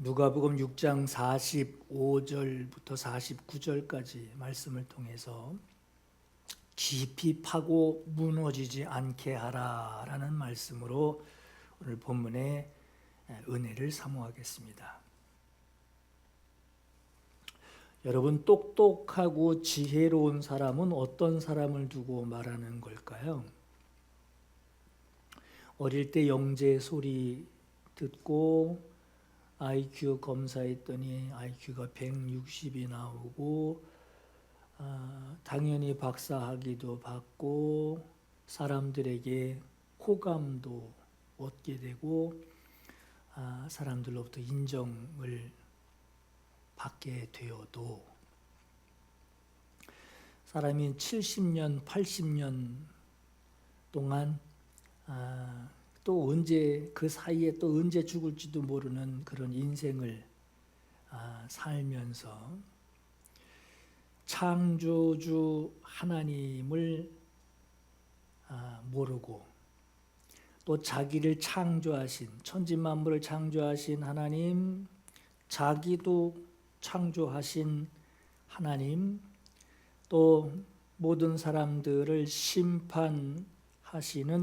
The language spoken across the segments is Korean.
누가복음 6장 45절부터 49절까지 말씀을 통해서 깊이 파고 무너지지 않게 하라라는 말씀으로 오늘 본문의 은혜를 사모하겠습니다. 여러분, 똑똑하고 지혜로운 사람은 어떤 사람을 두고 말하는 걸까요? 어릴 때 영재 소리 듣고 IQ 검사했더니 IQ가 160이 나오고 당연히 박사학위도 받고 사람들에게 호감도 얻게 되고 사람들로부터 인정을 받게 되어도 사람이 70년, 80년 동안 또 언제 그 사이에 또 언제 죽을지도 모르는 그런 인생을 살면서 창조주 하나님을 모르고 또 자기를 창조하신 천지만물을 창조하신 하나님, 자기도 창조하신 하나님, 또 모든 사람들을 심판하시는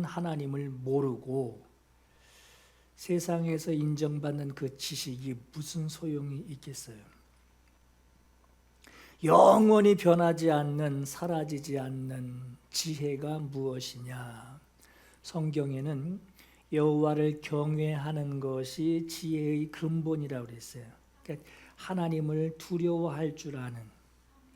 하나님을 모르고 세상에서 인정받는 그 지식이 무슨 소용이 있겠어요? 영원히 변하지 않는, 사라지지 않는 지혜가 무엇이냐? 성경에는 여호와를 경외하는 것이 지혜의 근본이라고 그랬어요. 그러니까 하나님을 두려워할 줄 아는,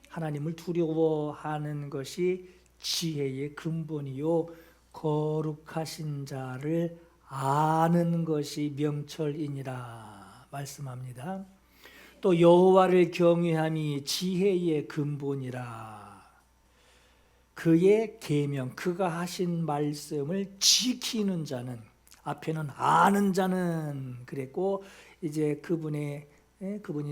하나님을 두려워하는 것이 지혜의 근본이요 거룩하신 자를 아는 것이 명철이니라 말씀합니다. 또 여호와를 경외함이 지혜의 근본이라. 그의 계명, 그가 하신 말씀을 지키는 자는, 앞에는 아는 자는 그랬고 이제 그분이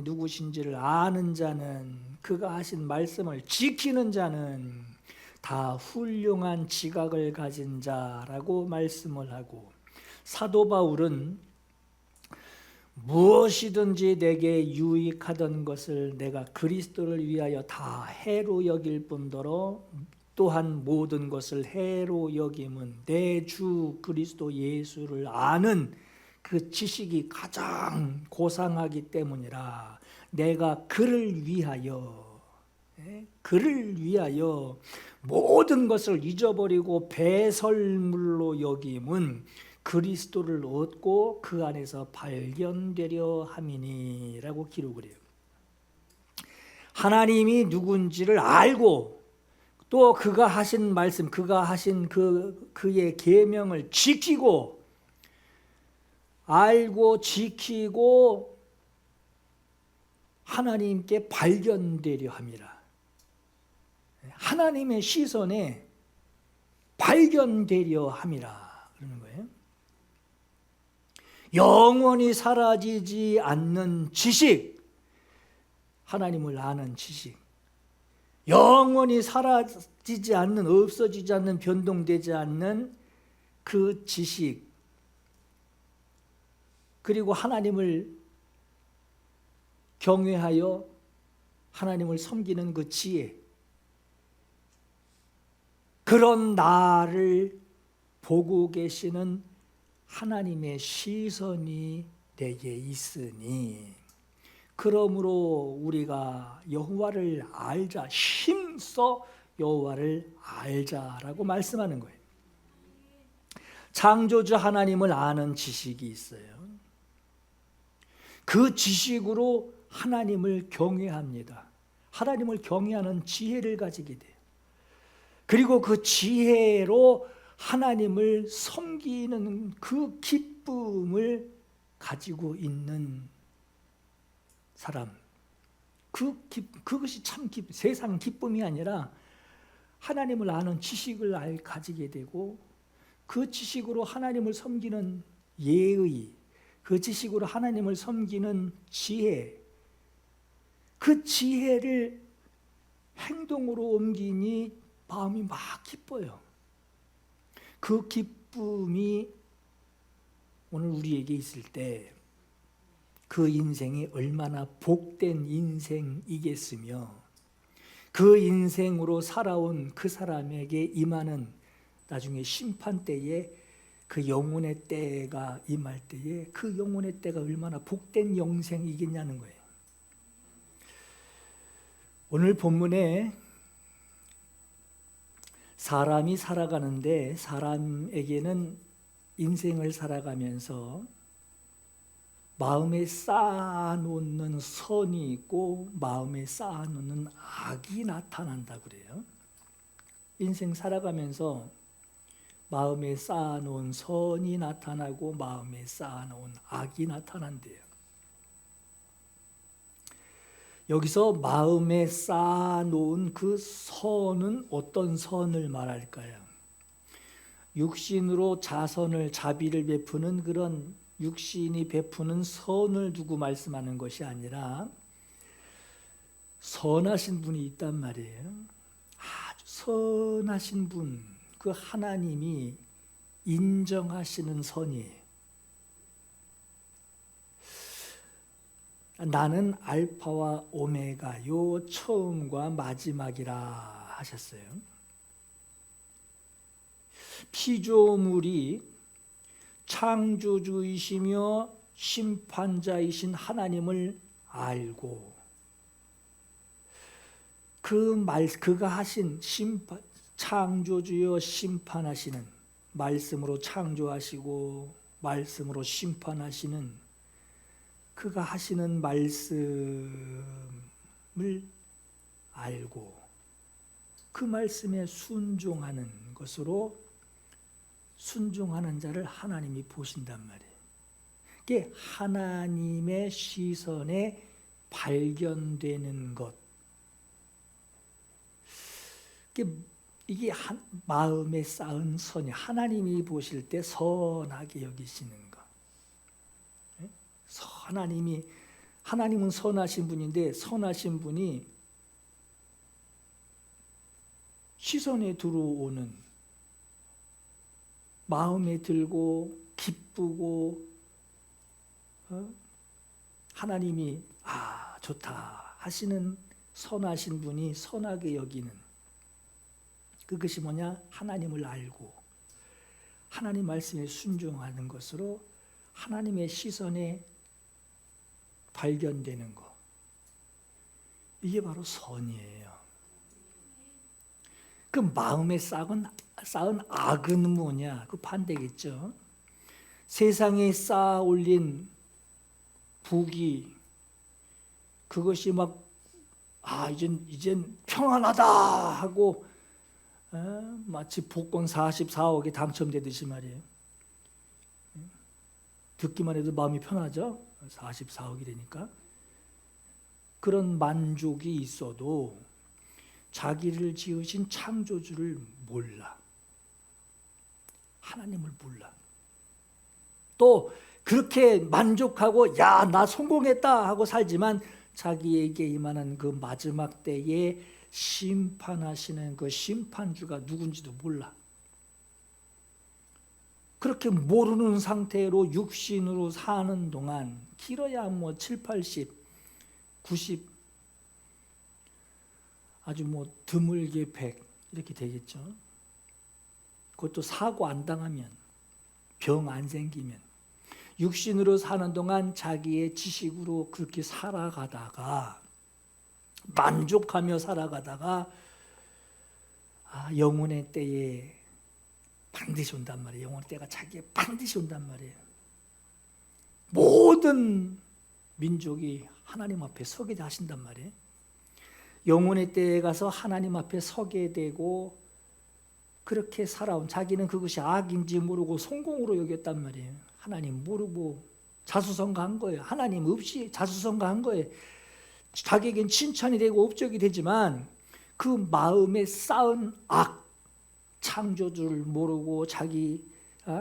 누구신지를 아는 자는, 그가 하신 말씀을 지키는 자는 다 훌륭한 지각을 가진 자라고 말씀을 하고, 사도 바울은 무엇이든지 내게 유익하던 것을 내가 그리스도를 위하여 다 해로 여길 뿐더러 또한 모든 것을 해로 여김은 내 주 그리스도 예수를 아는 그 지식이 가장 고상하기 때문이라. 내가 그를 위하여 모든 것을 잊어버리고 배설물로 여김은 그리스도를 얻고 그 안에서 발견되려 함이니라고 기록을 해요. 하나님이 누군지를 알고 또 그가 하신 말씀, 그가 하신 그의 계명을 지키고, 알고 지키고 하나님께 발견되려 함이라. 하나님의 시선에 발견되려 함이라 그러는 거예요. 영원히 사라지지 않는 지식, 하나님을 아는 지식, 영원히 사라지지 않는, 없어지지 않는, 변동되지 않는 그 지식, 그리고 하나님을 경외하여 하나님을 섬기는 그 지혜, 그런 나를 보고 계시는 하나님의 시선이 내게 있으니, 그러므로 우리가 여호와를 알자, 힘써 여호와를 알자라고 말씀하는 거예요. 창조주 하나님을 아는 지식이 있어요. 그 지식으로 하나님을 경외합니다. 하나님을 경외하는 지혜를 가지게 돼요. 그리고 그 지혜로 하나님을 섬기는 그 기쁨을 가지고 있는 사람, 그것이 참 세상 기쁨이 아니라 하나님을 아는 지식을 가지게 되고, 그 지식으로 하나님을 섬기는 예의, 그 지식으로 하나님을 섬기는 지혜, 그 지혜를 행동으로 옮기니 마음이 막 기뻐요. 그 기쁨이 오늘 우리에게 있을 때 그 인생이 얼마나 복된 인생이겠으며 그 인생으로 살아온 그 사람에게 임하는 나중에 심판 때에 그 영혼의 때가 임할 때에 그 영혼의 때가 얼마나 복된 영생이겠냐는 거예요. 오늘 본문에 사람이 살아가는데 사람에게는 인생을 살아가면서 마음에 쌓아놓는 선이 있고 마음에 쌓아놓는 악이 나타난다고 그래요. 인생 살아가면서 마음에 쌓아놓은 선이 나타나고 마음에 쌓아놓은 악이 나타난대요. 여기서 마음에 쌓아놓은 그 선은 어떤 선을 말할까요? 육신으로 자비를 베푸는 그런 육신이 베푸는 선을 두고 말씀하는 것이 아니라 선하신 분이 있단 말이에요. 아주 선하신 분, 그 하나님이 인정하시는 선이에요. 나는 알파와 오메가요 처음과 마지막이라 하셨어요. 피조물이 창조주이시며 심판자이신 하나님을 알고 그가 하신 창조주여 심판하시는 말씀으로 창조하시고 말씀으로 심판하시는 그가 하시는 말씀을 알고 그 말씀에 순종하는 것으로 순종하는 자를 하나님이 보신단 말이에요. 이게 하나님의 시선에 발견되는 것. 이게 마음에 쌓은 선이 하나님이 보실 때 선하게 여기시는 것. 하나님은 선하신 분인데 선하신 분이 시선에 들어오는 마음에 들고 기쁘고 하나님이 좋다 하시는 선하신 분이 선하게 여기는 그것이 뭐냐? 하나님을 알고 하나님 말씀에 순종하는 것으로 하나님의 시선에 발견되는 것. 이게 바로 선이에요. 그 마음에 쌓은 악은 뭐냐? 그 반대겠죠. 세상에 쌓아 올린 부귀, 그것이 이젠 평안하다 하고 마치 복권 44억에 당첨되듯이 말이에요. 듣기만 해도 마음이 편하죠. 44억이라니까. 그런 만족이 있어도 자기를 지으신 창조주를 몰라. 하나님을 몰라. 또 그렇게 만족하고 나 성공했다 하고 살지만 자기에게 임하는 그 마지막 때에 심판하시는 그 심판주가 누군지도 몰라. 그렇게 모르는 상태로 육신으로 사는 동안 길어야 7, 80, 90 아주 드물게 100 이렇게 되겠죠. 그것도 사고 안 당하면 병 안 생기면 육신으로 사는 동안 자기의 지식으로 그렇게 살아가다가 만족하며 살아가다가 영혼의 때에 반드시 온단 말이에요. 영혼의 때가 자기에 반드시 온단 말이에요. 모든 민족이 하나님 앞에 서게 하신단 말이에요. 영혼의 때에 가서 하나님 앞에 서게 되고 그렇게 살아온 자기는 그것이 악인지 모르고 성공으로 여겼단 말이에요. 하나님 모르고 자수성가한 거예요. 하나님 없이 자수성가한 거예요. 자기에겐 칭찬이 되고 업적이 되지만 그 마음에 쌓은 악, 창조주를 모르고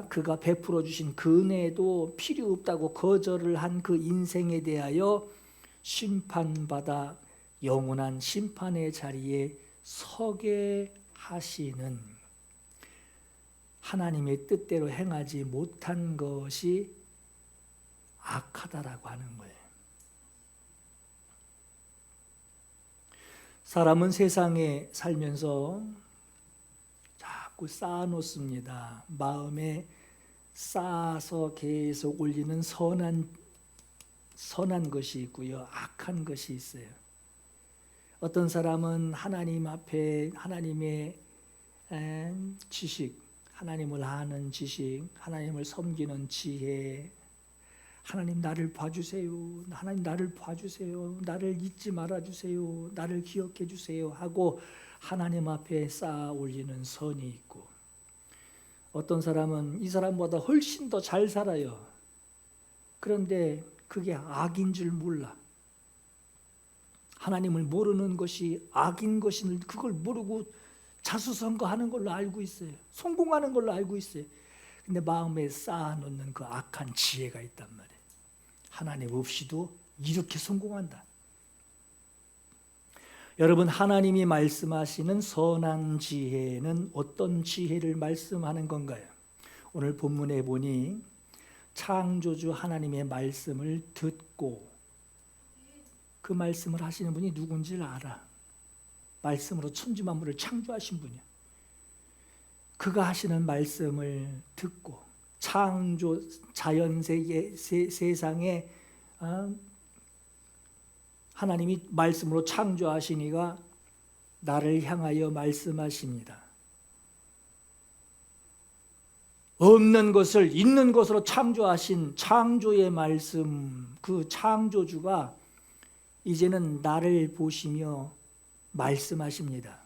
그가 베풀어 주신 그 은혜도 필요 없다고 거절을 한 그 인생에 대하여 심판받아 영원한 심판의 자리에 서게 하시는 하나님의 뜻대로 행하지 못한 것이 악하다라고 하는 거예요. 사람은 세상에 살면서 자꾸 쌓아놓습니다. 마음에 쌓아서 계속 올리는 선한 것이 있고요, 악한 것이 있어요. 어떤 사람은 하나님 앞에 하나님의 지식, 하나님을 아는 지식, 하나님을 섬기는 지혜, 하나님 나를 봐주세요, 하나님 나를 봐주세요, 나를 잊지 말아주세요, 나를 기억해 주세요 하고 하나님 앞에 쌓아 올리는 선이 있고, 어떤 사람은 이 사람보다 훨씬 더 잘 살아요. 그런데 그게 악인 줄 몰라. 하나님을 모르는 것이 악인 것을 그걸 모르고 자수성가하는 걸로 알고 있어요. 성공하는 걸로 알고 있어요. 근데 마음에 쌓아놓는 그 악한 지혜가 있단 말이에요. 하나님 없이도 이렇게 성공한다. 여러분, 하나님이 말씀하시는 선한 지혜는 어떤 지혜를 말씀하는 건가요? 오늘 본문에 보니 창조주 하나님의 말씀을 듣고, 그 말씀을 하시는 분이 누군지를 알아. 말씀으로 천지만물을 창조하신 분이야. 그가 하시는 말씀을 듣고 창조 자연 세상에 하나님이 말씀으로 창조하시니가 나를 향하여 말씀하십니다. 없는 것을 있는 것으로 창조하신 창조의 말씀, 그 창조주가 이제는 나를 보시며 말씀하십니다.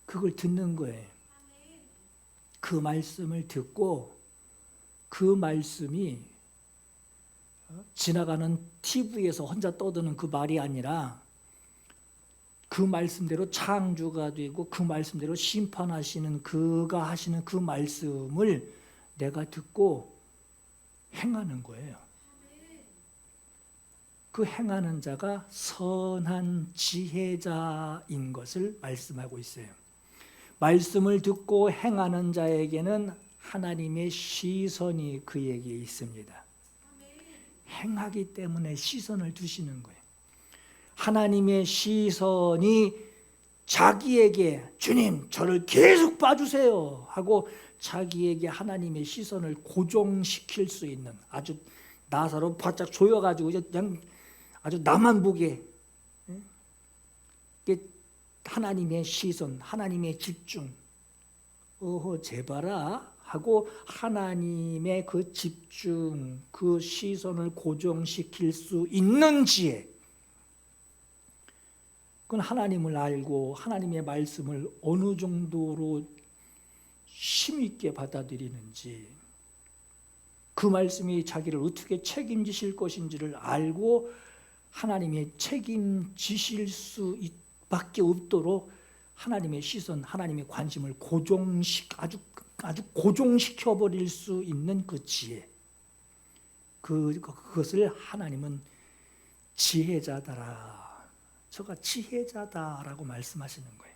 그걸 듣는 거예요. 그 말씀을 듣고 그 말씀이 지나가는 TV에서 혼자 떠드는 그 말이 아니라 그 말씀대로 창조가 되고 그 말씀대로 심판하시는 그가 하시는 그 말씀을 내가 듣고 행하는 거예요. 그 행하는 자가 선한 지혜자인 것을 말씀하고 있어요. 말씀을 듣고 행하는 자에게는 하나님의 시선이 그에게 있습니다. 행하기 때문에 시선을 두시는 거예요. 하나님의 시선이 자기에게 주님 저를 계속 봐주세요 하고 자기에게 하나님의 시선을 고정시킬 수 있는, 아주 나사로 바짝 조여가지고 그냥 아주 나만 보게, 하나님의 시선, 하나님의 집중, 제발아 하고 하나님의 그 집중, 그 시선을 고정시킬 수 있는 지혜, 그건 하나님을 알고 하나님의 말씀을 어느 정도로 힘있게 받아들이는지, 그 말씀이 자기를 어떻게 책임지실 것인지를 알고 하나님의 책임지실 수밖에 없도록 하나님의 시선, 하나님의 관심을 아주 고정시켜 버릴 수 있는 그 지혜, 그것을 하나님은 지혜자다라, 저가 지혜자다라고 말씀하시는 거예요.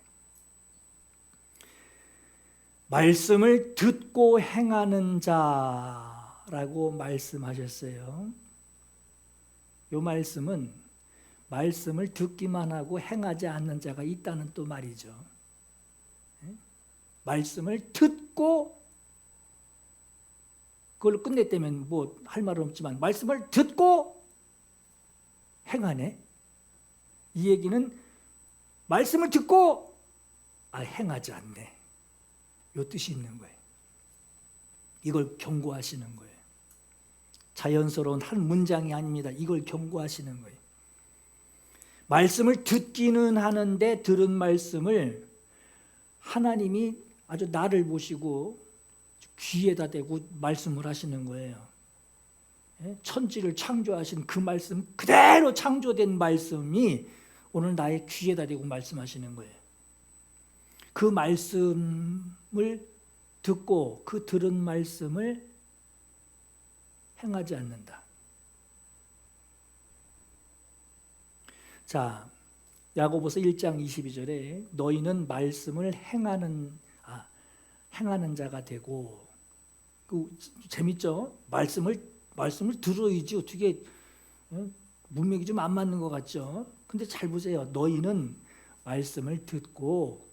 말씀을 듣고 행하는 자라고 말씀하셨어요. 이 말씀은 말씀을 듣기만 하고 행하지 않는 자가 있다는 또 말이죠. 말씀을 듣고 그걸 끝냈다면 뭐 할 말은 없지만 말씀을 듣고 행하네. 이 얘기는 말씀을 듣고 행하지 않네, 이 뜻이 있는 거예요. 이걸 경고하시는 거예요. 자연스러운 한 문장이 아닙니다. 이걸 경고하시는 거예요. 말씀을 듣기는 하는데 들은 말씀을 하나님이 아주 나를 보시고 귀에다 대고 말씀을 하시는 거예요. 천지를 창조하신 그 말씀, 그대로 창조된 말씀이 오늘 나의 귀에다 대고 말씀하시는 거예요. 그 말씀을 듣고 그 들은 말씀을 행하지 않는다. 자, 야고보서 1장 22절에 너희는 말씀을 행하는 자가 되고, 재밌죠? 말씀을 들어야지 어떻게 문맥이 좀 안 맞는 것 같죠? 근데 잘 보세요. 너희는 말씀을 듣고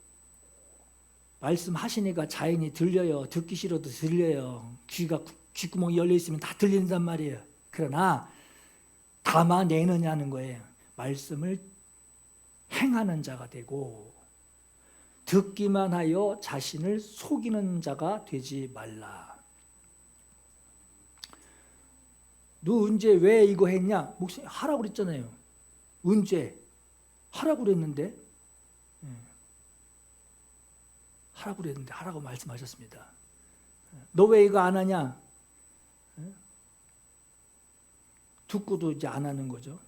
말씀하시니까 자연히 들려요. 듣기 싫어도 들려요. 귓구멍이 열려 있으면 다 들린단 말이에요. 그러나 담아내느냐는 거예요. 말씀을 행하는 자가 되고 듣기만 하여 자신을 속이는 자가 되지 말라. 너 언제 왜 이거 했냐? 목사님 하라고 그랬잖아요. 언제? 하라고 그랬는데 하라고 그랬는데 하라고 말씀하셨습니다. 너 왜 이거 안 하냐? 듣고도 이제 안 하는 거죠.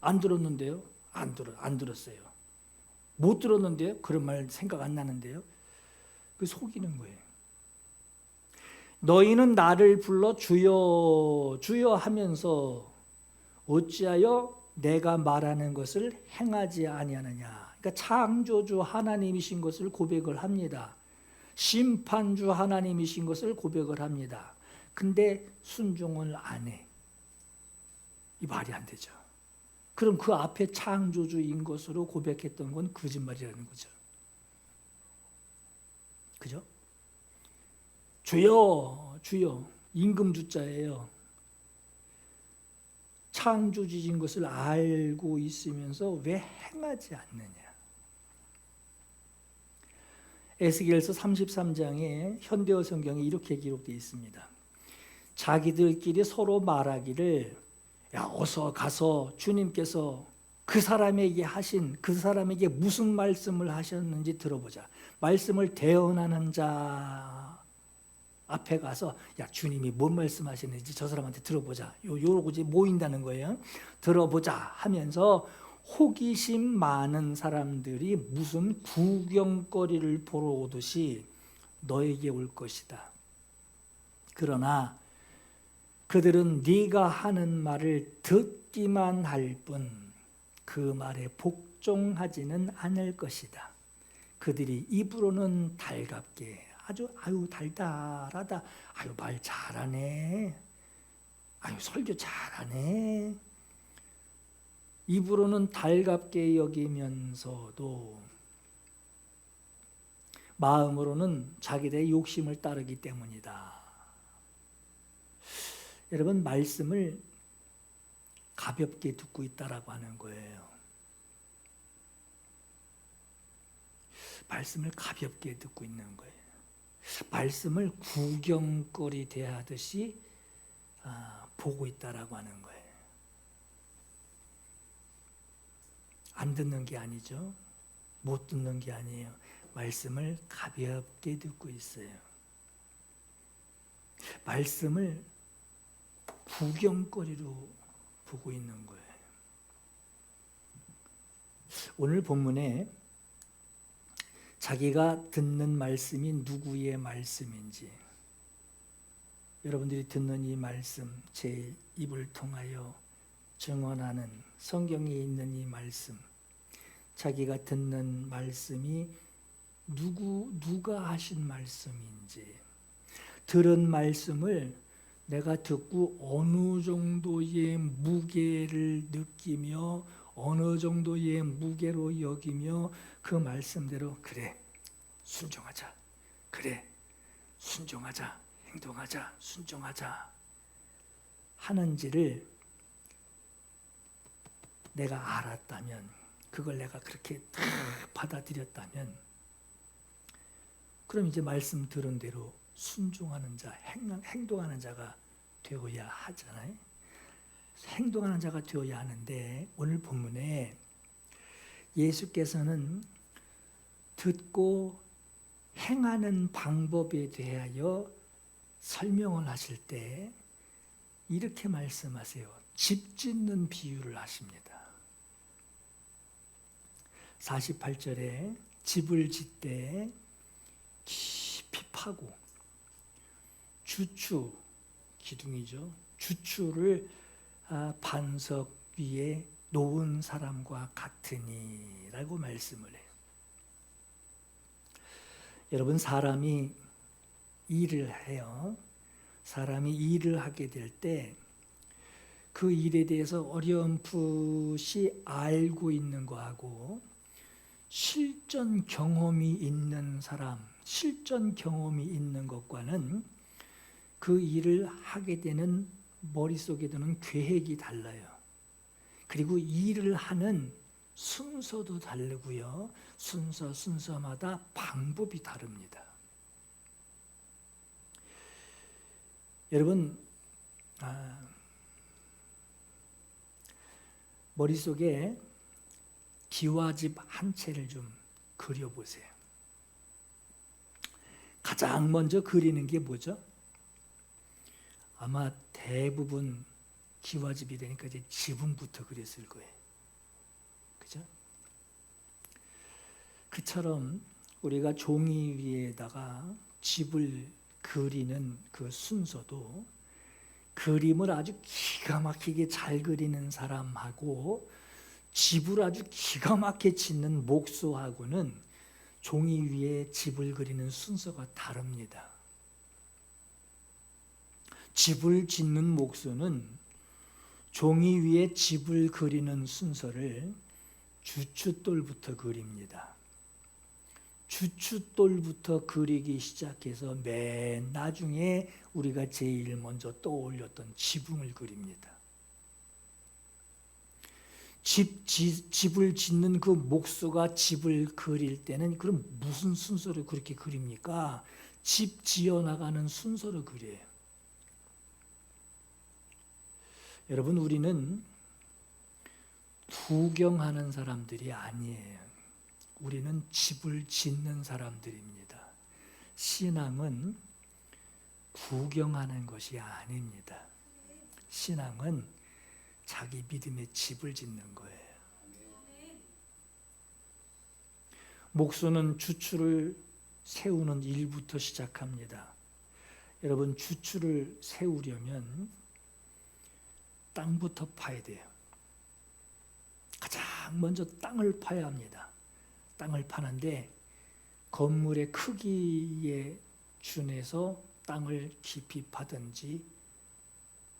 안 들었는데요? 안 들었어요. 못 들었는데요? 그런 말 생각 안 나는데요? 그 속이는 거예요. 너희는 나를 불러 주여 주여 하면서 어찌하여 내가 말하는 것을 행하지 아니하느냐. 그러니까 창조주 하나님이신 것을 고백을 합니다. 심판주 하나님이신 것을 고백을 합니다. 근데 순종을 안 해. 이 말이 안 되죠. 그럼 그 앞에 창조주인 것으로 고백했던 건 거짓말이라는 거죠. 그죠? 주여 주여 임금주자예요. 창조주인 것을 알고 있으면서 왜 행하지 않느냐. 에스겔서 33장에 현대어 성경에 이렇게 기록되어 있습니다. 자기들끼리 서로 말하기를 야 어서 가서 주님께서 그 사람에게 무슨 말씀을 하셨는지 들어보자. 말씀을 대언하는 자 앞에 가서 야 주님이 뭔 말씀하시는지 저 사람한테 들어보자. 요러고 이제 모인다는 거예요. 들어보자 하면서 호기심 많은 사람들이 무슨 구경거리를 보러 오듯이 너에게 올 것이다. 그러나 그들은 네가 하는 말을 듣기만 할 뿐 그 말에 복종하지는 않을 것이다. 그들이 입으로는 달갑게 아유 달달하다. 아유 말 잘하네. 아유 설교 잘하네. 입으로는 달갑게 여기면서도 마음으로는 자기들의 욕심을 따르기 때문이다. 여러분 말씀을 가볍게 듣고 있다라고 하는 거예요. 말씀을 가볍게 듣고 있는 거예요. 말씀을 구경거리 대하듯이 보고 있다라고 하는 거예요. 안 듣는 게 아니죠. 못 듣는 게 아니에요. 말씀을 가볍게 듣고 있어요. 말씀을 구경거리로 보고 있는 거예요. 오늘 본문에 자기가 듣는 말씀이 누구의 말씀인지, 여러분들이 듣는 이 말씀, 제 입을 통하여 증언하는 성경에 있는 이 말씀, 자기가 듣는 말씀이 누가 하신 말씀인지, 들은 말씀을 내가 듣고 어느 정도의 무게를 느끼며 어느 정도의 무게로 여기며 그 말씀대로 그래 순종하자, 그래 순종하자, 행동하자, 순종하자 하는지를 내가 알았다면, 그걸 내가 그렇게 다 받아들였다면, 그럼 이제 말씀 들은 대로 순종하는 자, 행동하는 자가 되어야 하잖아요. 행동하는 자가 되어야 하는데 오늘 본문에 예수께서는 듣고 행하는 방법에 대하여 설명을 하실 때 이렇게 말씀하세요. 집 짓는 비유를 하십니다. 48절에 집을 짓되 깊이 파고 주추, 기둥이죠. 주추를 반석 위에 놓은 사람과 같으니 라고 말씀을 해요. 여러분 사람이 일을 해요. 사람이 일을 하게 될 때 그 일에 대해서 어렴풋이 알고 있는 거하고 실전 경험이 있는 사람, 실전 경험이 있는 것과는 그 일을 하게 되는 머릿속에 드는 계획이 달라요. 그리고 일을 하는 순서도 다르고요. 순서마다 방법이 다릅니다. 여러분, 머릿속에 기와집 한 채를 좀 그려보세요. 가장 먼저 그리는 게 뭐죠? 아마 대부분 기와집이 되니까 이제 지붕부터 그렸을 거예요. 그죠? 그처럼 우리가 종이 위에다가 집을 그리는 그 순서도 그림을 아주 기가 막히게 잘 그리는 사람하고 집을 아주 기가 막히게 짓는 목수하고는 종이 위에 집을 그리는 순서가 다릅니다. 집을 짓는 목수는 종이 위에 집을 그리는 순서를 주춧돌부터 그립니다. 주춧돌부터 그리기 시작해서 맨 나중에 우리가 제일 먼저 떠올렸던 지붕을 그립니다. 집을 짓는 그 목수가 집을 그릴 때는 그럼 무슨 순서로 그렇게 그립니까? 집 지어나가는 순서로 그려요. 여러분, 우리는 구경하는 사람들이 아니에요. 우리는 집을 짓는 사람들입니다. 신앙은 구경하는 것이 아닙니다. 신앙은 자기 믿음의 집을 짓는 거예요. 목수는 주추를 세우는 일부터 시작합니다. 여러분, 주추를 세우려면 땅부터 파야 돼요. 가장 먼저 땅을 파야 합니다. 땅을 파는데 건물의 크기에 준해서 땅을 깊이 파든지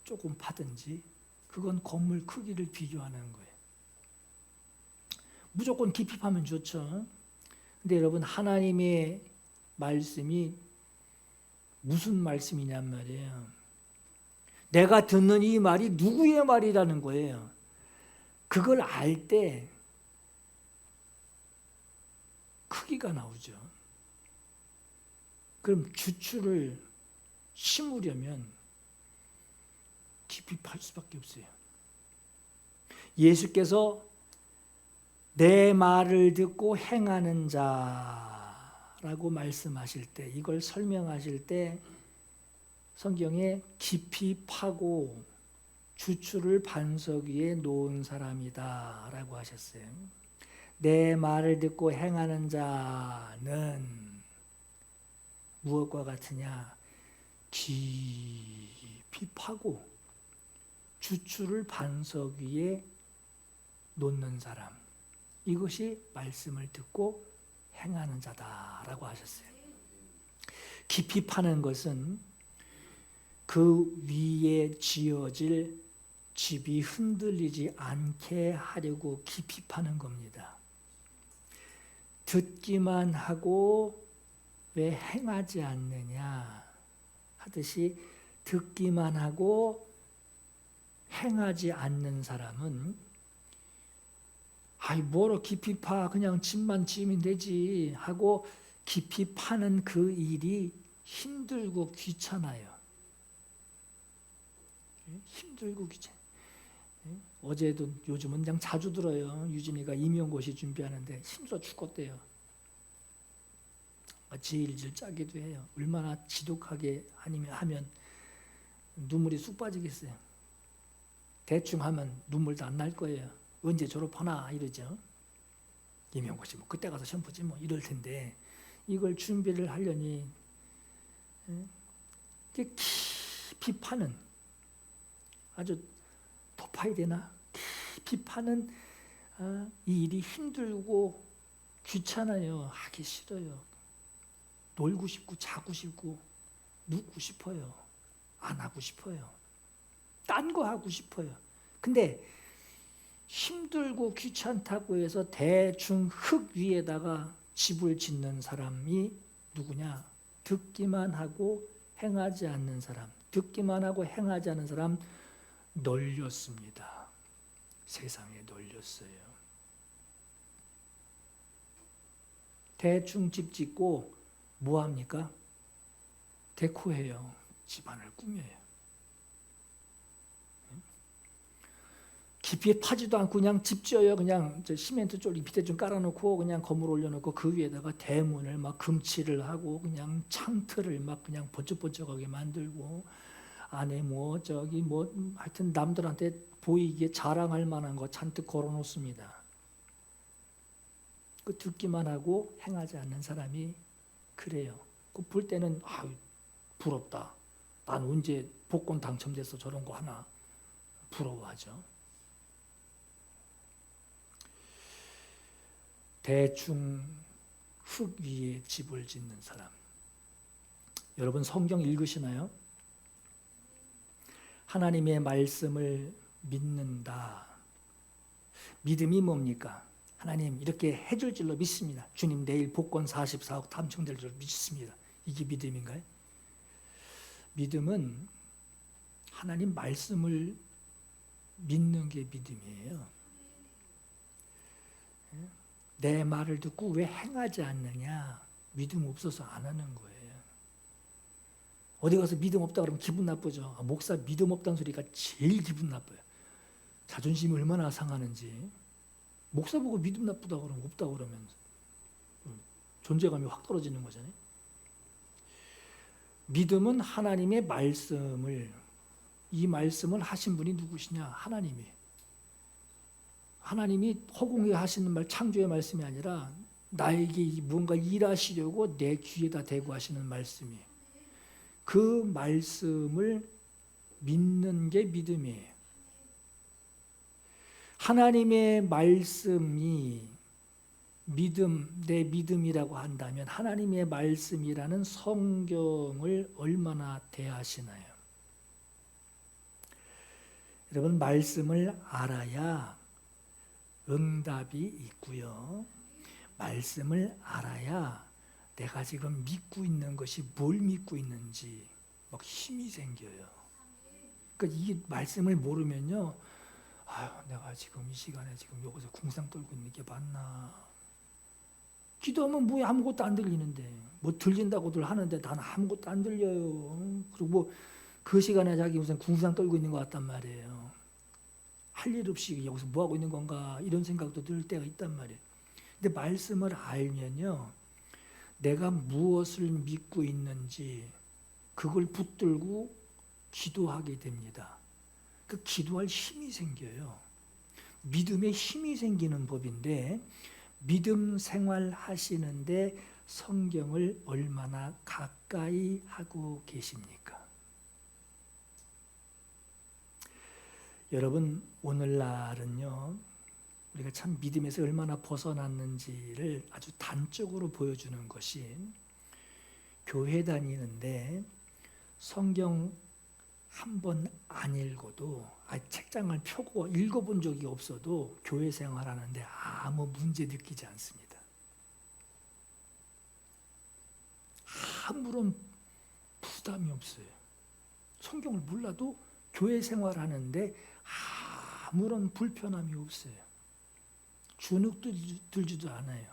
조금 파든지 그건 건물 크기를 비교하는 거예요. 무조건 깊이 파면 좋죠. 근데 여러분, 하나님의 말씀이 무슨 말씀이냔 말이에요. 내가 듣는 이 말이 누구의 말이라는 거예요. 그걸 알 때 크기가 나오죠. 그럼 주추를 심으려면 깊이 팔 수밖에 없어요. 예수께서 내 말을 듣고 행하는 자라고 말씀하실 때, 이걸 설명하실 때 성경에 깊이 파고 주추를 반석 위에 놓은 사람이다 라고 하셨어요. 내 말을 듣고 행하는 자는 무엇과 같으냐? 깊이 파고 주추를 반석 위에 놓는 사람, 이것이 말씀을 듣고 행하는 자다라고 하셨어요. 깊이 파는 것은 그 위에 지어질 집이 흔들리지 않게 하려고 깊이 파는 겁니다. 듣기만 하고 왜 행하지 않느냐 하듯이 듣기만 하고 행하지 않는 사람은 아이 뭐로 깊이 파, 그냥 집만 지으면 되지 하고 깊이 파는 그 일이 힘들고 귀찮아요. 힘들고 귀찮아요. 어제도 요즘은 그냥 자주 들어요. 유진이가 임용고시 준비하는데 힘들어 죽겠대요. 질질 짜기도 해요. 얼마나 지독하게 하면 눈물이 쑥 빠지겠어요. 대충 하면 눈물도 안 날 거예요. 언제 졸업하나 이러죠. 임용고시 뭐 그때 가서 시험 보지 뭐 이럴 텐데 이걸 준비를 하려니 깊이 파는, 아주 더 파야 되나? 깊이 파는 이 일이 힘들고 귀찮아요. 하기 싫어요. 놀고 싶고 자고 싶고 눕고 싶어요. 안 하고 싶어요. 딴 거 하고 싶어요. 근데 힘들고 귀찮다고 해서 대충 흙 위에다가 집을 짓는 사람이 누구냐? 듣기만 하고 행하지 않는 사람. 듣기만 하고 행하지 않는 사람 널렸습니다. 세상에 널렸어요. 대충 집 짓고 뭐 합니까? 데코해요. 집안을 꾸며요. 깊이 파지도 않고 그냥 집 지어요. 그냥 시멘트 쪽 밑에 좀 깔아놓고 그냥 건물 올려놓고 그 위에다가 대문을 막 금칠을 하고 그냥 창틀을 막 그냥 번쩍번쩍하게 만들고 안에 뭐 하여튼 남들한테 보이기에 자랑할 만한 거 잔뜩 걸어놓습니다. 그 듣기만 하고 행하지 않는 사람이 그래요. 그 볼 때는 부럽다. 난 언제 복권 당첨돼서 저런 거 하나 부러워하죠. 대충 흙 위에 집을 짓는 사람. 여러분 성경 읽으시나요? 하나님의 말씀을 믿는다. 믿음이 뭡니까? 하나님 이렇게 해줄 줄로 믿습니다. 주님 내일 복권 44억 당첨될 줄 믿습니다. 이게 믿음인가요? 믿음은 하나님 말씀을 믿는 게 믿음이에요. 내 말을 듣고 왜 행하지 않느냐? 믿음 없어서 안 하는 거예요. 어디 가서 믿음 없다 그러면 기분 나쁘죠. 목사 믿음 없다는 소리가 제일 기분 나빠요. 자존심이 얼마나 상하는지. 목사 보고 믿음 나쁘다 그러면 없다 그러면 존재감이 확 떨어지는 거잖아요. 믿음은 하나님의 말씀을, 이 말씀을 하신 분이 누구시냐? 하나님이 허공에 하시는 말, 창조의 말씀이 아니라 나에게 뭔가 일하시려고 내 귀에다 대고 하시는 말씀이에요. 그 말씀을 믿는 게 믿음이에요. 하나님의 말씀이 내 믿음이라고 한다면 하나님의 말씀이라는 성경을 얼마나 대하시나요? 여러분 말씀을 알아야 응답이 있고요. 말씀을 알아야 내가 지금 믿고 있는 것이 뭘 믿고 있는지 막 힘이 생겨요. 그러니까 이 말씀을 모르면요. 내가 지금 이 시간에 지금 여기서 궁상 떨고 있는 게 맞나? 기도하면 뭐 아무것도 안 들리는데 뭐 들린다고들 하는데 나는 아무것도 안 들려요. 그리고 뭐 그 시간에 자기 무슨 궁상 떨고 있는 것 같단 말이에요. 할 일 없이 여기서 뭐 하고 있는 건가 이런 생각도 들 때가 있단 말이에요. 근데 말씀을 알면요. 내가 무엇을 믿고 있는지 그걸 붙들고 기도하게 됩니다. 그 기도할 힘이 생겨요. 믿음에 힘이 생기는 법인데 믿음 생활 하시는데 성경을 얼마나 가까이 하고 계십니까? 여러분 오늘날은요. 우리가 참 믿음에서 얼마나 벗어났는지를 아주 단적으로 보여주는 것이 교회 다니는데 성경 한 번 안 읽어도 책장을 펴고 읽어본 적이 없어도 교회 생활하는데 아무 문제 느끼지 않습니다. 아무런 부담이 없어요. 성경을 몰라도 교회 생활하는데 아무런 불편함이 없어요. 주눅도 들지도 않아요.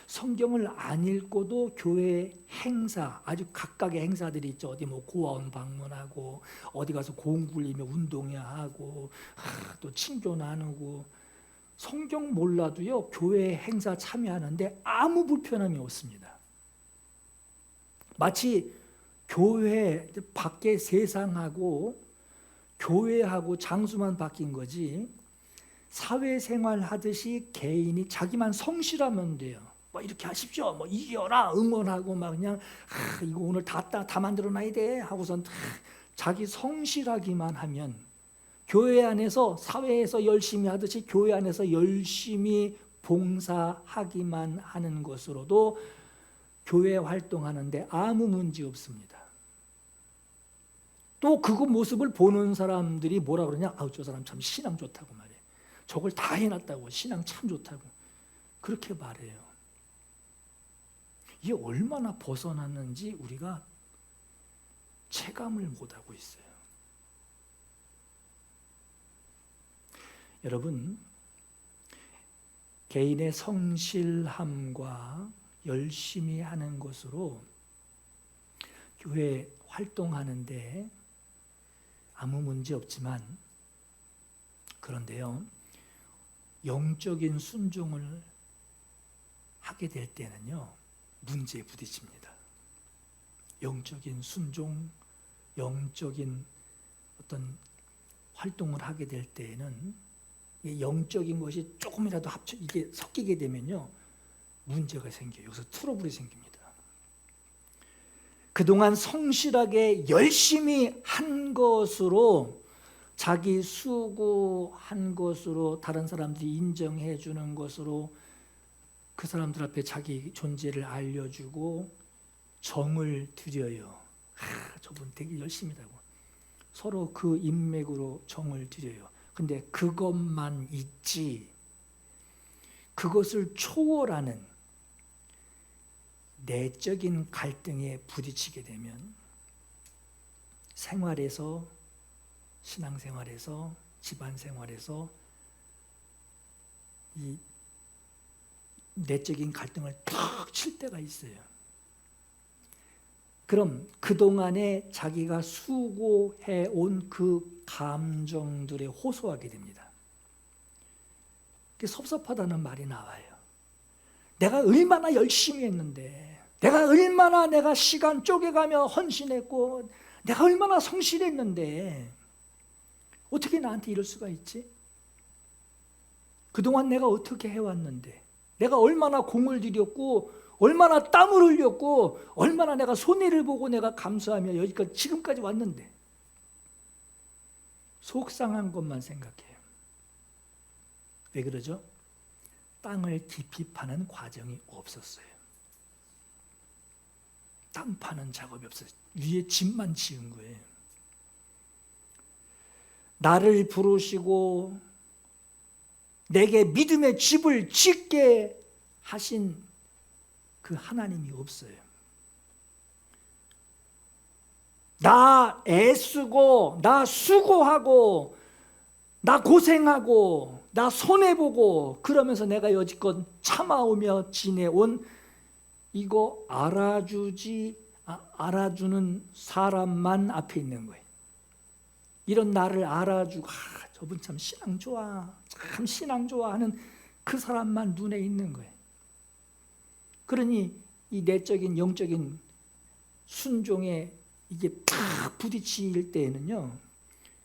성경을 안 읽고도 교회 행사, 아주 각각의 행사들이 있죠. 어디 뭐 고아원 방문하고, 어디 가서 공굴리며 운동회 하고, 또 친교 나누고, 성경 몰라도요, 교회 행사 참여하는데 아무 불편함이 없습니다. 마치 교회 밖에 세상하고, 교회하고 장수만 바뀐 거지, 사회생활 하듯이 개인이 자기만 성실하면 돼요. 뭐 이렇게 하십시오. 뭐 이겨라 응원하고 막 그냥 이거 오늘 다 만들어놔야 돼 하고선 자기 성실하기만 하면 교회 안에서 사회에서 열심히 하듯이 교회 안에서 열심히 봉사하기만 하는 것으로도 교회 활동하는데 아무 문제 없습니다. 또 그 모습을 보는 사람들이 뭐라 그러냐? 저 사람 참 신앙 좋다고 말해요. 저걸 다 해놨다고 신앙 참 좋다고 그렇게 말해요. 이게 얼마나 벗어났는지 우리가 체감을 못하고 있어요. 여러분, 개인의 성실함과 열심히 하는 것으로 교회 활동하는데 아무 문제 없지만, 그런데요, 영적인 순종을 하게 될 때는요, 문제에 부딪힙니다. 영적인 순종, 영적인 어떤 활동을 하게 될 때에는 영적인 것이 조금이라도 이게 섞이게 되면요, 문제가 생겨요. 여기서 트러블이 생깁니다. 그동안 성실하게 열심히 한 것으로, 자기 수고한 것으로 다른 사람들이 인정해 주는 것으로 그 사람들 앞에 자기 존재를 알려주고 정을 들여요. 저분 되게 열심히 하고 서로 그 인맥으로 정을 들여요. 근데 그것만 있지 그것을 초월하는 내적인 갈등에 부딪히게 되면 생활에서, 신앙생활에서, 집안생활에서 이 내적인 갈등을 탁 칠 때가 있어요. 그럼 그동안에 자기가 수고해온 그 감정들에 호소하게 됩니다. 섭섭하다는 말이 나와요. 내가 얼마나 열심히 했는데, 내가 시간 쪼개가며 헌신했고, 내가 얼마나 성실했는데 어떻게 나한테 이럴 수가 있지? 그동안 내가 어떻게 해왔는데, 내가 얼마나 공을 들였고 얼마나 땀을 흘렸고 얼마나 내가 손해를 보고 내가 감수하며 여기까지 지금까지 왔는데, 속상한 것만 생각해요. 왜 그러죠? 땅을 깊이 파는 과정이 없었어요. 땅 파는 작업이 없어요. 위에 집만 지은 거예요. 나를 부르시고 내게 믿음의 집을 짓게 하신 그 하나님이 없어요. 나 애쓰고, 나 수고하고, 나 고생하고, 나 손해보고, 그러면서 내가 여지껏 참아오며 지내온 이거 알아주는 사람만 앞에 있는 거예요. 이런 나를 알아주고, 저분 참 신앙 좋아, 참 신앙 좋아 하는 그 사람만 눈에 있는 거예요. 그러니 이 내적인 영적인 순종에 이게 팍 부딪힐 때에는요,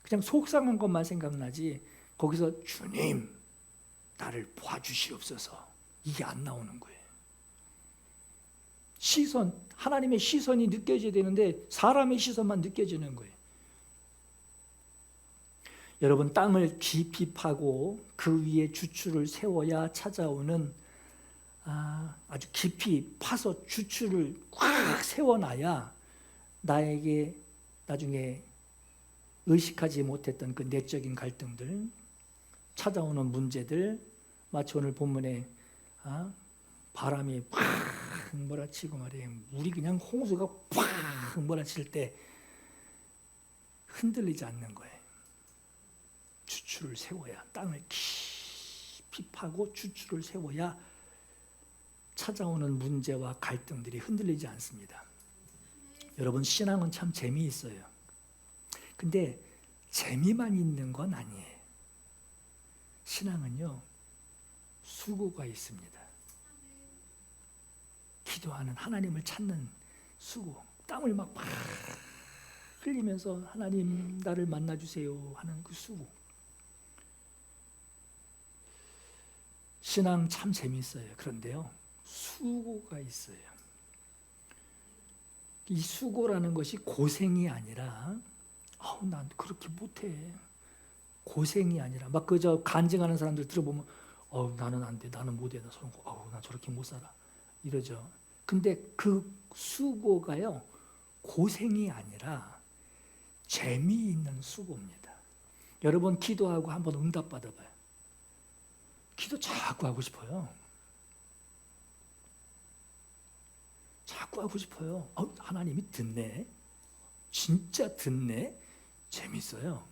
그냥 속상한 것만 생각나지 거기서 주님 나를 봐주시옵소서 이게 안 나오는 거예요. 시선, 하나님의 시선이 느껴져야 되는데 사람의 시선만 느껴지는 거예요. 여러분, 땅을 깊이 파고 그 위에 주추를 세워야 찾아오는, 아주 깊이 파서 주추를 꽉 세워놔야 나에게 나중에 의식하지 못했던 그 내적인 갈등들, 찾아오는 문제들, 마치 오늘 본문에 바람이 팍 몰아치고 말이에요. 물이 그냥 홍수가 팍 몰아칠 때 흔들리지 않는 거예요. 주추를 세워야, 땅을 깊이 파고 주추를 세워야 찾아오는 문제와 갈등들이 흔들리지 않습니다. 여러분, 신앙은 참 재미있어요. 근데 재미만 있는 건 아니에요. 신앙은요, 수고가 있습니다. 기도하는, 하나님을 찾는 수고, 땀을 막 흘리면서 하나님 나를 만나주세요 하는 그 수고. 신앙 참 재미있어요. 그런데요, 수고가 있어요. 이 수고라는 것이 고생이 아니라 난 그렇게 못해, 고생이 아니라 막 그저 간증하는 사람들 들어보면 나는 안 돼, 나는 못해, 나 저렇게 못 살아 이러죠. 근데 그 수고가요, 고생이 아니라 재미있는 수고입니다. 여러분, 기도하고 한번 응답 받아봐요. 기도 자꾸 하고 싶어요. 자꾸 하고 싶어요. 하나님이 듣네. 진짜 듣네. 재밌어요.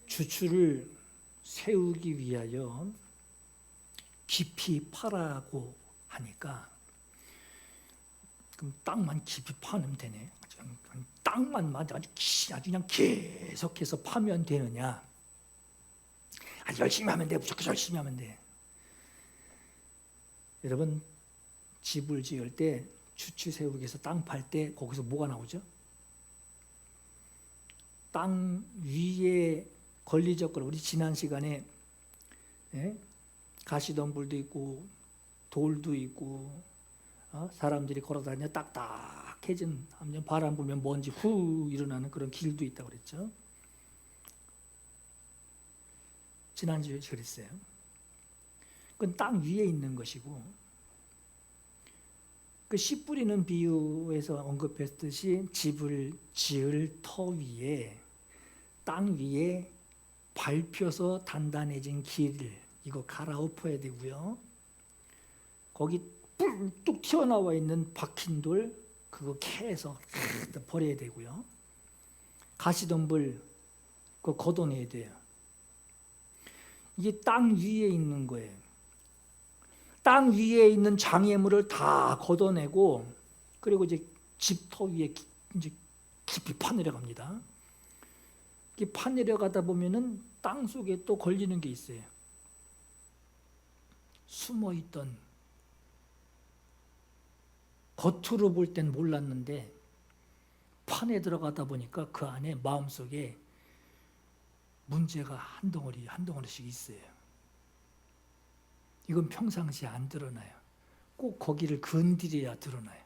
주추를 세우기 위하여 깊이 파라고 하니까 그럼 땅만 깊이 파면 되네. 땅만 아주 그냥 계속해서 파면 되느냐? 열심히 하면 돼. 무조건 열심히 하면 돼. 여러분 집을 지을 때 주추 세우기 위해서 땅 팔 때 거기서 뭐가 나오죠? 땅 위에 권리적 걸 우리 지난 시간에 가시덤불도 있고 돌도 있고 사람들이 걸어다니며 딱딱해진 바람 불면 먼지 후 일어나는 그런 길도 있다고 그랬죠. 지난주에 그랬어요. 그건 땅 위에 있는 것이고 그 씨 뿌리는 비유에서 언급했듯이 집을 지을 터 위에 땅 위에 밟혀서 단단해진 길 이거 갈아엎어야 되고요. 거기 뚝 튀어나와 있는 박힌 돌 그거 캐서 버려야 되고요. 가시덤불 그거 걷어내야 돼요. 이게 땅 위에 있는 거예요. 땅 위에 있는 장애물을 다 걷어내고 그리고 이제 집터 위에 이제 깊이 파내려갑니다. 이렇게 파내려가다 보면은 땅 속에 또 걸리는 게 있어요. 숨어있던 겉으로 볼 땐 몰랐는데 판에 들어가다 보니까 그 안에 마음속에 문제가 한 덩어리씩 있어요. 이건 평상시에 안 드러나요. 꼭 거기를 건드려야 드러나요.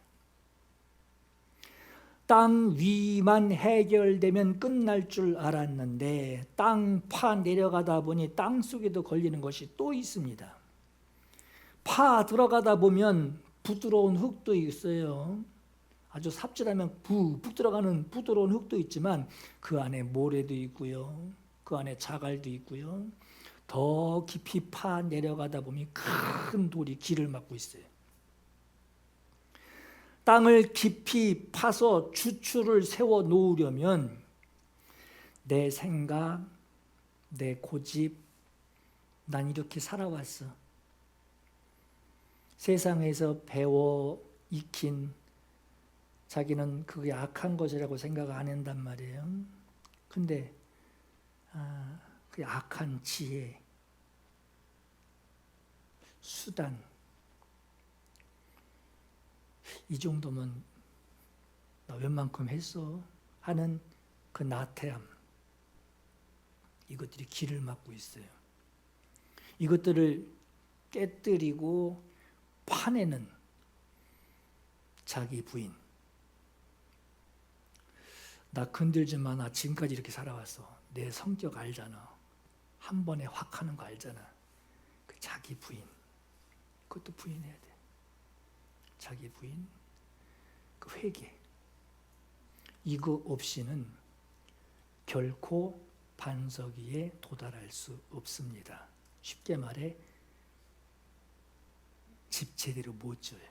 땅 위만 해결되면 끝날 줄 알았는데 땅 파 내려가다 보니 땅 속에도 걸리는 것이 또 있습니다. 파 들어가다 보면 부드러운 흙도 있어요. 아주 삽질하면 푹 들어가는 부드러운 흙도 있지만 그 안에 모래도 있고요. 그 안에 자갈도 있고요. 더 깊이 파 내려가다 보면 큰 돌이 길을 막고 있어요. 땅을 깊이 파서 주추를 세워 놓으려면 내 생각, 내 고집, 난 이렇게 살아왔어. 세상에서 배워 익힌 자기는 그게 악한 것이라고 생각 안 한단 말이에요. 근데 그 악한 지혜, 수단 이 정도면 나 웬만큼 했어 하는 그 나태함 이것들이 길을 막고 있어요. 이것들을 깨뜨리고 파내는 자기 부인. 나 건들지 마. 나 지금까지 이렇게 살아왔어. 내 성격 알잖아. 한 번에 확 하는 거 알잖아. 그 자기 부인. 그것도 부인해야 돼. 자기 부인. 그 회개. 이거 없이는 결코 반석 위에 도달할 수 없습니다. 쉽게 말해 집 제대로 못 져요.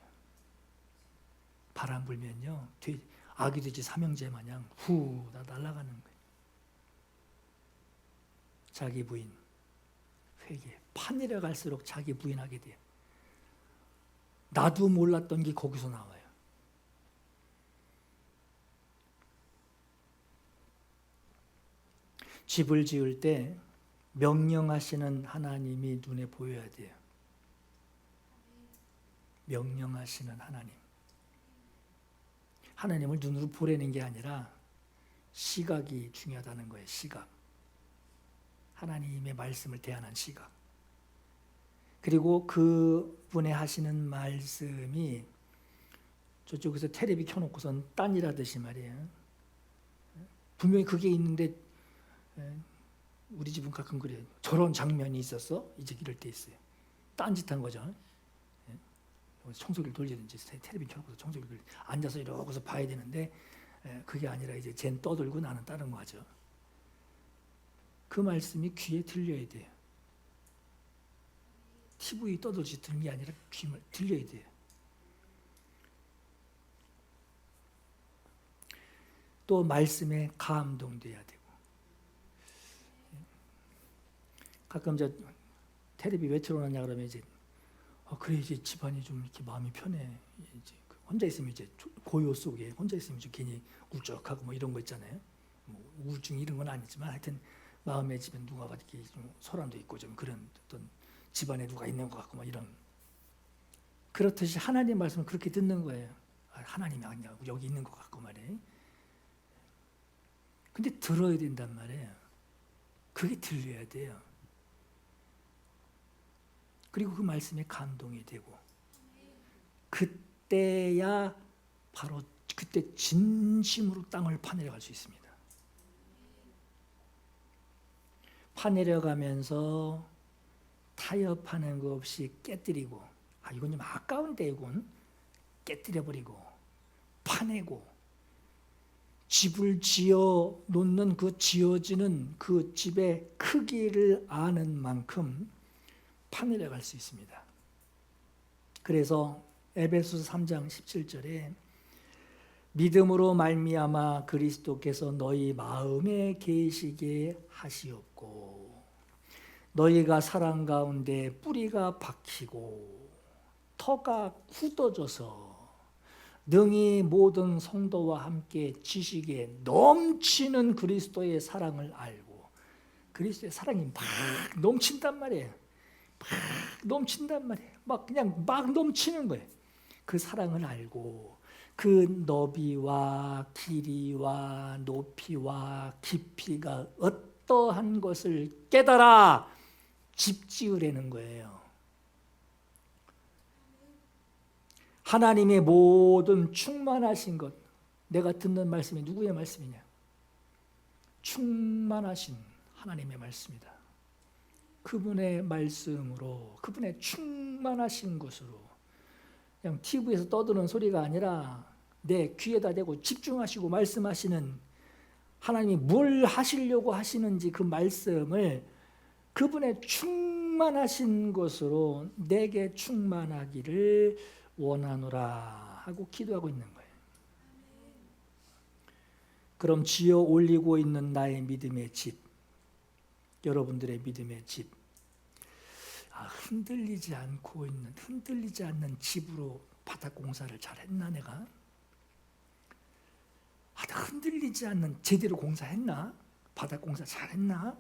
바람 불면요, 아기 돼지 삼형제 마냥 후 날아가는 거예요. 자기 부인, 회개. 판 내려갈수록 자기 부인하게 돼요. 나도 몰랐던 게 거기서 나와요. 집을 지을 때 명령하시는 하나님이 눈에 보여야 돼요. 명령하시는 하나님. 하나님을 눈으로 보려는 게 아니라 시각이 중요하다는 거예요. 시각. 하나님의 말씀을 대하는 시각. 그리고 그분의 하시는 말씀이 저쪽에서 테레비 켜놓고선 딴일하듯이 말이에요. 분명히 그게 있는데 우리 집은 가끔 그래요. 저런 장면이 있었어? 이제 이럴 때 있어요. 딴짓한 거죠. 청소기를 돌리든지 텔레비전 켜놓고서 청소기를 돌리든지 앉아서 이러고서 봐야 되는데 그게 아니라 이제 쟨 떠들고 나는 다른 거 하죠. 그 말씀이 귀에 들려야 돼요. TV 떠들지 듣는 게 아니라 귀에 들려야 돼요. 또 말씀에 감동돼야 되고. 가끔 저 텔레비 왜 틀어놨냐 그러면 이제 그래 이제 집안이 좀 이렇게 마음이 편해. 이제 혼자 있으면 이제 고요 속에 혼자 있으면 좀 괜히 울적하고 뭐 이런 거 있잖아요. 뭐 우울증 이런 건 아니지만 하여튼 마음의 집에 누가 이렇게 좀 소란도 있고 좀 그런 어떤 집안에 누가 있는 것 같고 뭐 이런. 그렇듯이 하나님 말씀을 그렇게 듣는 거예요. 하나님이 아니야 여기 있는 것 같고 말이에요. 근데 들어야 된단 말이에요. 그게 들려야 돼요. 그리고 그 말씀에 감동이 되고 그때야 바로 그때 진심으로 땅을 파내려갈 수 있습니다. 파내려가면서 타협하는 거 없이 깨뜨리고 이건 좀 아까운데 이건 깨뜨려버리고 파내고 집을 지어 놓는 그 지어지는 그 집의 크기를 아는 만큼 파내려갈 수 있습니다. 그래서 에베소서 3장 17절에 믿음으로 말미암아 그리스도께서 너희 마음에 계시게 하시옵고 너희가 사랑 가운데 뿌리가 박히고 터가 굳어져서 능히 모든 성도와 함께 지식에 넘치는 그리스도의 사랑을 알고 그리스도의 사랑이 막 넘친단 말이에요. 막 넘친단 말이에요. 막 그냥 막 넘치는 거예요. 그 사랑을 알고 그 너비와 길이와 높이와 깊이가 어떠한 것을 깨달아 집 지으려는 거예요. 하나님의 모든 충만하신 것, 내가 듣는 말씀이 누구의 말씀이냐? 충만하신 하나님의 말씀이다. 그분의 말씀으로, 그분의 충만하신 것으로 그냥 TV에서 떠드는 소리가 아니라 내 귀에다 대고 집중하시고 말씀하시는 하나님이 뭘 하시려고 하시는지 그 말씀을 그분의 충만하신 것으로 내게 충만하기를 원하노라 하고 기도하고 있는 거예요. 그럼 지어 올리고 있는 나의 믿음의 집, 여러분들의 믿음의 집, 흔들리지 않고 있는, 흔들리지 않는 집으로 바닥 공사를 잘했나 내가? 흔들리지 않는 제대로 공사했나? 바닥 공사 잘했나?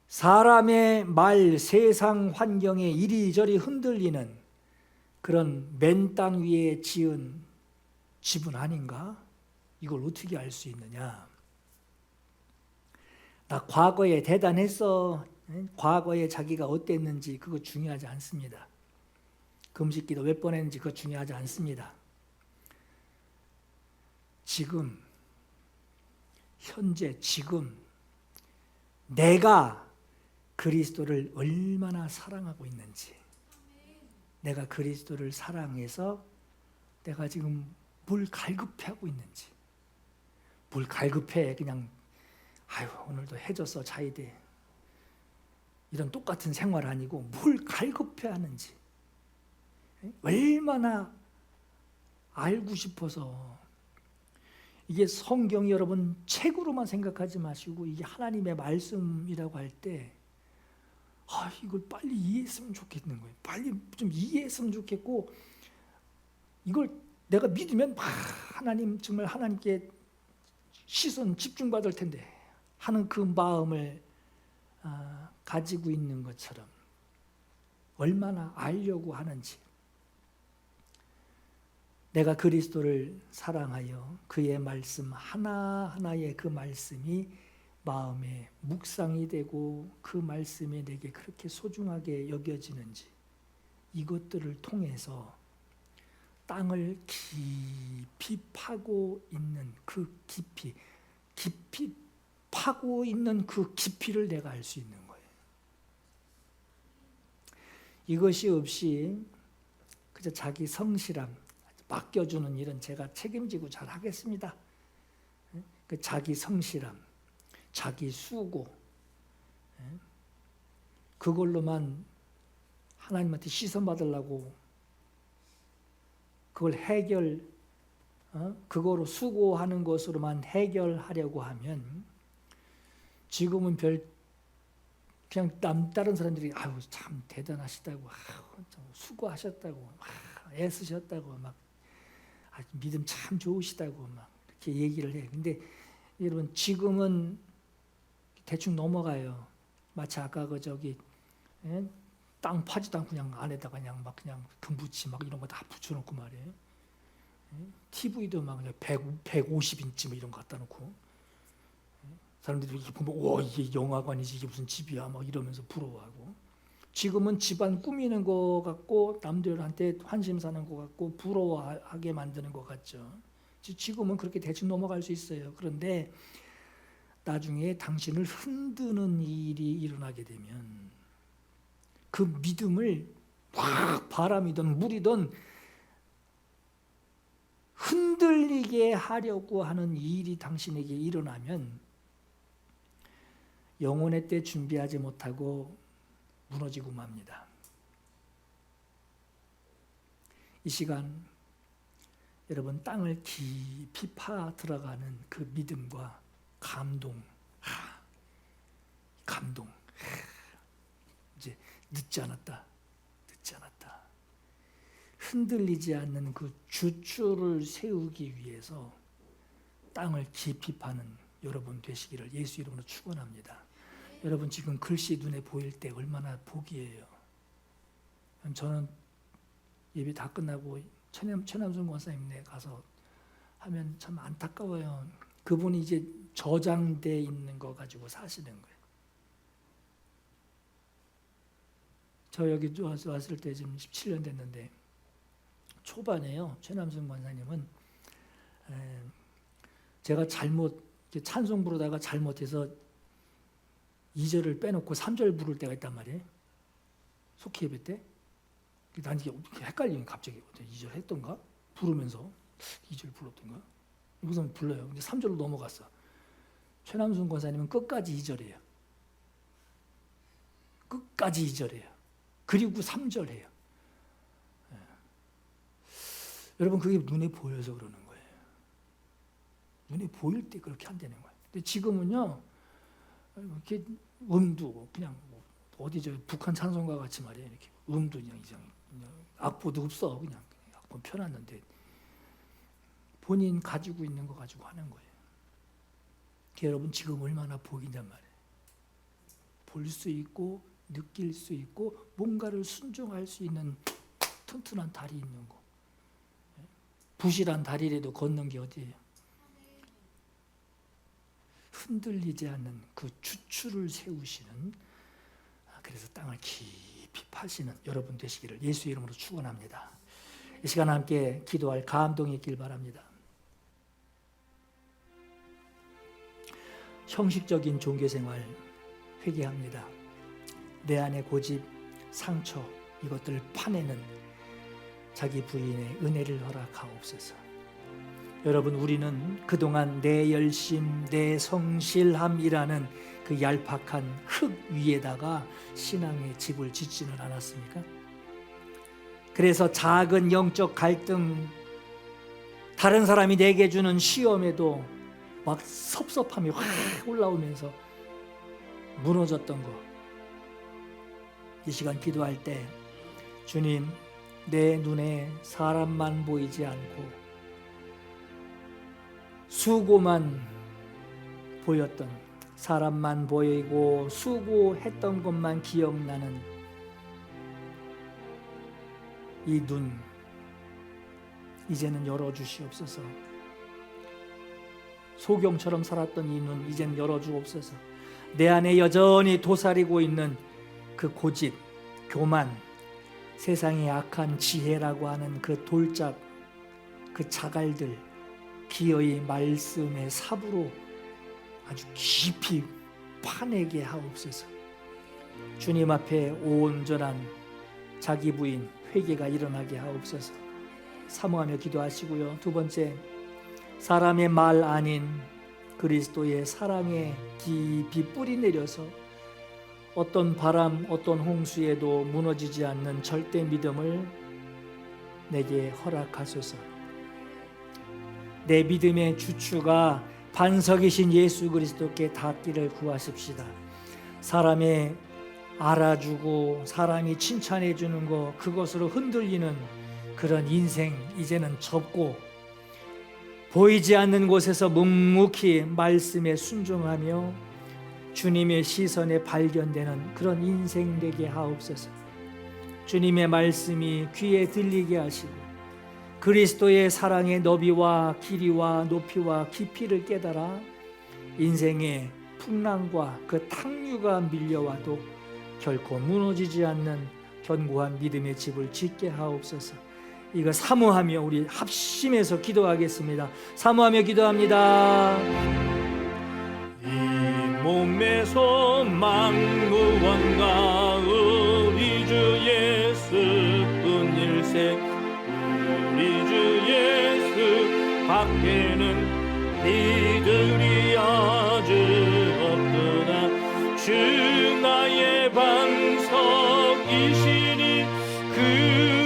사람의 말, 세상 환경에 이리저리 흔들리는 그런 맨 땅 위에 지은 집은 아닌가? 이걸 어떻게 알 수 있느냐? 나 과거에 대단했어. 과거에 자기가 어땠는지 그거 중요하지 않습니다. 금식기도 몇 번 했는지 그거 중요하지 않습니다. 지금, 현재, 지금 내가 그리스도를 얼마나 사랑하고 있는지, 내가 그리스도를 사랑해서 내가 지금 뭘 갈급해하고 있는지, 뭘 갈급해 그냥 오늘도 해줬어 자야 돼 이런 똑같은 생활 아니고 뭘 갈급해하는지 얼마나 알고 싶어서. 이게 성경 여러분 책으로만 생각하지 마시고 이게 하나님의 말씀이라고 할 때 이걸 빨리 이해했으면 좋겠는 거예요. 빨리 좀 이해했으면 좋겠고 이걸 내가 믿으면 하나님 정말 하나님께 시선 집중받을 텐데 하는 그 마음을 가지고 있는 것처럼 얼마나 알려고 하는지, 내가 그리스도를 사랑하여 그의 말씀 하나하나의 그 말씀이 마음에 묵상이 되고 그 말씀이 내게 그렇게 소중하게 여겨지는지, 이것들을 통해서 땅을 깊이 파고 있는 그 깊이 파고 있는 그 깊이를 내가 알 수 있는 거예요. 이것이 없이 그저 자기 성실함, 맡겨주는 일은 제가 책임지고 잘 하겠습니다. 그 자기 성실함, 자기 수고, 그걸로만 하나님한테 시선 받으려고 그걸 그거로 수고하는 것으로만 해결하려고 하면 지금은 그냥 다른 사람들이 아유 참 대단하시다고, 수고하셨다고, 애쓰셨다고, 막 믿음 참 좋으시다고 막 이렇게 얘기를 해. 근데 여러분 지금은 대충 넘어가요. 마치 아까 땅 파지도 않고 그냥 안에다가 그냥 금붙이 막 이런 거 다 붙여놓고 말이에요. TV도 막 150인치 뭐 이런 거 갖다 놓고 사람들이 이렇게 보면 와 이게 영화관이지 이게 무슨 집이야 막 이러면서 부러워하고, 지금은 집안 꾸미는 거 같고 남들한테 환심 사는 거 같고 부러워하게 만드는 것 같죠. 지금은 그렇게 대충 넘어갈 수 있어요. 그런데 나중에 당신을 흔드는 일이 일어나게 되면 그 믿음을 확 바람이든 물이든 흔들리게 하려고 하는 일이 당신에게 일어나면 영혼의 때 준비하지 못하고 무너지고 맙니다. 이 시간 여러분 땅을 깊이 파 들어가는 그 믿음과 감동, 감동. 이제 늦지 않았다. 흔들리지 않는 그 주추를 세우기 위해서 땅을 깊이 파는 여러분 되시기를 예수 이름으로 축원합니다. 여러분 지금 글씨 눈에 보일 때 얼마나 복이에요. 저는 예배 다 끝나고 최남순 권사님네 가서 하면 참 안타까워요. 그분이 이제 저장돼 있는 거 가지고 사시는 거예요. 저 여기 왔을 때 지금 17년 됐는데 초반에요. 최남순 권사님은 제가 잘못 찬송 부르다가 잘못해서 2절을 빼놓고 3절 부를 때가 있단 말이에요. 속히 예배 때. 난 이게 헷갈리는 갑자기 2절 했던가? 부르면서 2절 불렀던가? 우선 불러요. 근데 3절로 넘어갔어. 최남순 권사님은 끝까지 2절이에요. 끝까지 2절이에요. 그리고 3절 해요. 여러분 그게 눈에 보여서 그러는 거예요. 눈에 보일 때 그렇게 한다는 거예요. 근데 지금은요 이렇게 음도 그냥 어디 북한 찬송가 같이 말이에요. 이렇게 음도 그냥 악보도 없어. 그냥 악보 펴놨는데 본인 가지고 있는 거 가지고 하는 거예요. 여러분 지금 얼마나 복이냔 말이에요. 볼 수 있고 느낄 수 있고 뭔가를 순종할 수 있는 튼튼한 다리 있는 거. 부실한 다리라도 걷는 게 어디예요? 흔들리지 않는 그 주추를 세우시는, 그래서 땅을 깊이 파시는 여러분 되시기를 예수 이름으로 축원합니다. 이 시간 함께 기도할 감동이 있길 바랍니다. 형식적인 종교생활 회개합니다. 내 안의 고집, 상처 이것들을 파내는 자기 부인의 은혜를 허락하옵소서. 여러분 우리는 그동안 내 열심, 내 성실함이라는 그 얄팍한 흙 위에다가 신앙의 집을 짓지는 않았습니까? 그래서 작은 영적 갈등, 다른 사람이 내게 주는 시험에도 막 섭섭함이 확 올라오면서 무너졌던 거. 이 시간 기도할 때 주님 내 눈에 사람만 보이지 않고 수고만 보였던, 사람만 보이고 수고했던 것만 기억나는 이 눈 이제는 열어주시옵소서. 소경처럼 살았던 이 눈 이제는 열어주옵소서. 내 안에 여전히 도사리고 있는 그 고집, 교만, 세상의 악한 지혜라고 하는 그 돌짝, 그 자갈들 기어이 말씀의 삽으로 아주 깊이 파내게 하옵소서. 주님 앞에 온전한 자기 부인 회개가 일어나게 하옵소서. 사모하며 기도하시고요. 두 번째, 사람의 말 아닌 그리스도의 사랑에 깊이 뿌리 내려서 어떤 바람, 어떤 홍수에도 무너지지 않는 절대 믿음을 내게 허락하소서. 내 믿음의 주추가 반석이신 예수 그리스도께 닿기를 구하십시다. 사람의 알아주고 사람이 칭찬해 주는 것, 그것으로 흔들리는 그런 인생 이제는 접고 보이지 않는 곳에서 묵묵히 말씀에 순종하며 주님의 시선에 발견되는 그런 인생 되게 하옵소서. 주님의 말씀이 귀에 들리게 하시고 그리스도의 사랑의 너비와 길이와 높이와 깊이를 깨달아 인생의 풍랑과 그 탕류가 밀려와도 결코 무너지지 않는 견고한 믿음의 집을 짓게 하옵소서. 이거 사모하며 우리 합심해서 기도하겠습니다. 사모하며 기도합니다. 이 몸에서 만무한가 우리 주 예수뿐 일생 우리 주 예수 밖에는 이들이 아주 없구나. 주 나의 반석이시니 그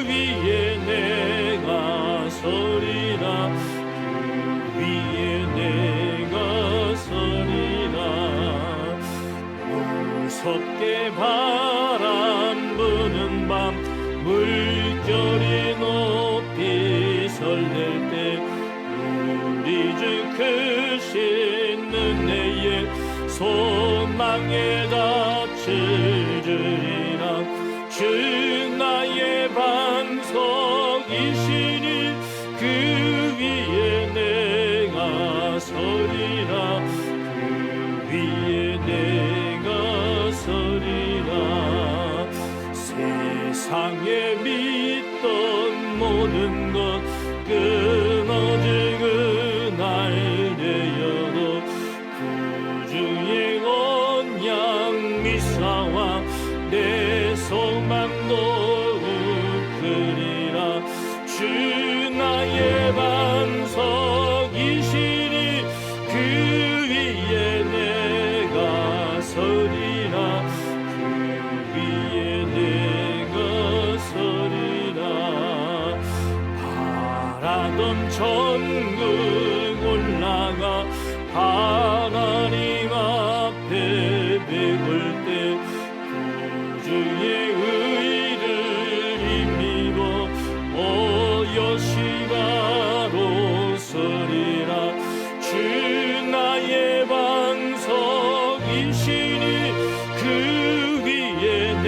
위에 내가 서리라. 그 위에 내가 서리라. 무섭게 바람 부는 밤 물결이 높이 설렐 때 우리 주 크신 은혜의 소망에다 주리라. 주 나의 반석이시니 그 위에 내가 서리라. 그 위에 내가 서리라. 세상에 믿던 모든 것 끊어지고 날 되어도 구주의 언약 미사와 내 소망도 우크리라. 주 나의 반석이시니 그 위에 내가 서리라. 그 위에 내가 서리라. 바라던 천국 올라가 하나님 앞에 배울 때 구주의 의를 힘입어 여시가로 서리라. 주 나의 반석이시니 그 위에 내